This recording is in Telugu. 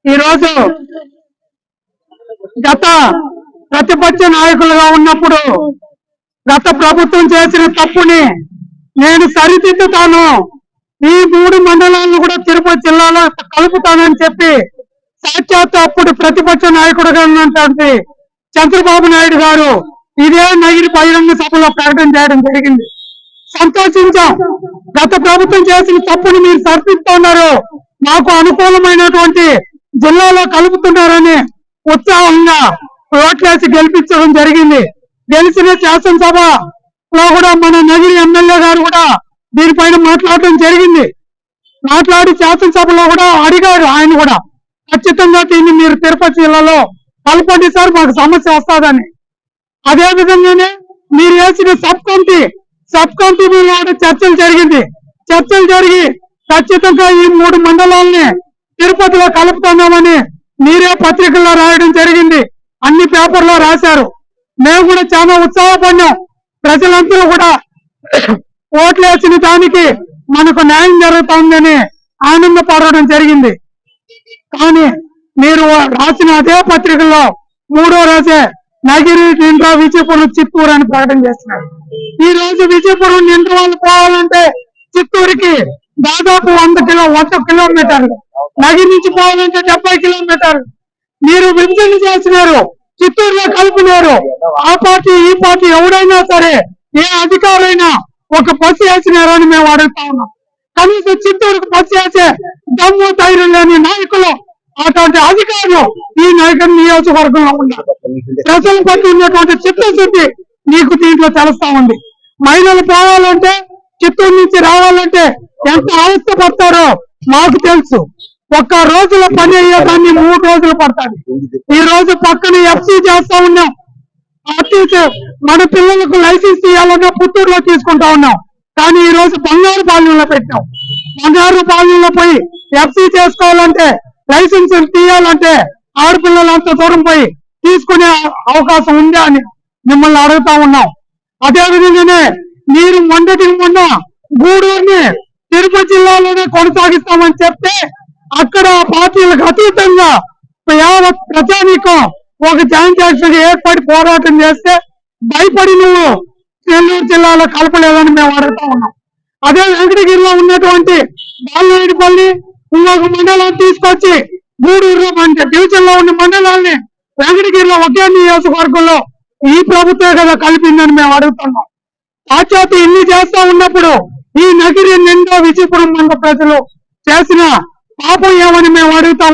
ఈ రోజు గత ప్రతిపక్ష నాయకులుగా ఉన్నప్పుడు గత ప్రభుత్వం చేసిన తప్పుని నేను సరిదిద్దుతాను, ఈ 3 మండలాలను కూడా తిరుపతి జిల్లాలో కలుపుతానని చెప్పి సాక్షాత్ అప్పుడు ప్రతిపక్ష నాయకుడుగా ఉన్నటువంటి చంద్రబాబు నాయుడు గారు ఇదే నగిరి బహిరంగ సభలో ప్రకటన చేయడం జరిగింది. సంతోషించాం. గత ప్రభుత్వం చేసిన తప్పుని మీరు సరిదిద్దుతున్నారు, మాకు అనుకూలమైనటువంటి జిల్లాలో కలుపుతున్నారని ఉత్సాహంగా ఓట్లేసి గెలిపించడం జరిగింది. గెలిచిన శాసనసభలో కూడా మన నగిరి ఎమ్మెల్యే గారు కూడా దీనిపైన మాట్లాడడం జరిగింది. మాట్లాడి శాసనసభలో కూడా అడిగారు ఆయన కూడా, ఖచ్చితంగా దీన్ని మీరు తిరుపతి జిల్లాలో కలపండి సార్, మాకు సమస్య వస్తుందని. అదే విధంగానే మీరు వేసిన సబ్ కమిటీ మీద చర్చలు జరిగి ఖచ్చితంగా ఈ 3 మండలాలని తిరుపతిలో కలుపుతున్నామని మీరే పత్రికల్లో రాయడం జరిగింది, అన్ని పేపర్లో రాశారు. మేము కూడా చాలా ఉత్సాహపడినాం. ప్రజలందరూ కూడా ఓట్లు వేసిన దానికి మనకు న్యాయం జరుగుతుందని ఆనందపడడం జరిగింది. కానీ మీరు రాసిన అదే పత్రికల్లో 3వ రోజే నగిరి, నిండ్ర, విజయపురం, చిత్తూరు అని ప్రకటన చేస్తున్నారు. ఈ రోజు విజయపురం, నిండ్ర వాళ్ళు పోవాలంటే చిత్తూరుకి దాదాపు 100 కిలోమీటర్లు, నగిరి నుంచి పోవాలంటే 70 కిలోమీటర్లు. మీరు విభజన చేసినారు, చిత్తూరులో కలిపినారు. ఆ పార్టీ ఈ పార్టీ ఎవరైనా సరే, ఏ అధికారైనా ఒక బస్సు వేసినారని మేము అడుగుతా ఉన్నాం. కనీసం చిత్తూరుకు బస్సు వేసే దమ్ము ధైర్యం లేని నాయకులు, అటువంటి అధికారులు ఈ నాయకుల నియోజకవర్గంలో ఉన్నారు. ప్రజల పట్ల ఉన్నటువంటి చిత్తశుద్ధి నీకు దీంట్లో తెలుస్తా ఉంది. మహిళలు పోవాలంటే, చిత్తూరు నుంచి రావాలంటే ఎంత అవస్థ పడతారో మాకు తెలుసు. 1 రోజులో పని అయ్యేదాన్ని 3 రోజులు పడతాడు. ఈ రోజు పక్కన ఎఫ్సీ చేస్తా ఉన్నాం. మన పిల్లలకు లైసెన్స్ తీయాలన్నా పుత్తూరులో తీసుకుంటా ఉన్నాం. కానీ ఈ రోజు బంగారు పాలెంలో పెట్టాం. బంగారు పాలెంలో పోయి ఎఫ్సీ చేసుకోవాలంటే, లైసెన్స్ తీయాలంటే ఆడపిల్లలు అంత దూరం పోయి తీసుకునే అవకాశం ఉందా అని మిమ్మల్ని అడుగుతా ఉన్నాం. అదే విధంగానే మీరు మొన్న గూడూరుని తిరుపతి జిల్లాలోనే కొనసాగిస్తామని చెప్తే, అక్కడ పార్టీలకు అతీతంగా యావత్ ప్రజానీకం ఒక జాయింట్ యాక్షన్ ఏర్పడి పోరాటం చేస్తే భయపడి నువ్వు నెల్లూరు జిల్లాలో కలపలేదని మేము అడుగుతా ఉన్నాం. అదే వెంకటగిరిలో ఉన్నటువంటి బాలనాయుడుపల్లి ఇంకొక మండలాన్ని తీసుకొచ్చి గూడూరు డివిజన్ లో ఉన్న మండలాన్ని వెంకటగిరిలో ఒకే నియోజకవర్గంలో ఈ ప్రభుత్వం కదా కలిపిందని మేము అడుగుతున్నాం. సాక్షాత్ ఇన్ని చేస్తా ఉన్నప్పుడు ఈ నగిరి, నిండా, విజయపురం మండల ప్రజలు చేసిన పాపం ఏమని మేము అడుగుతాం.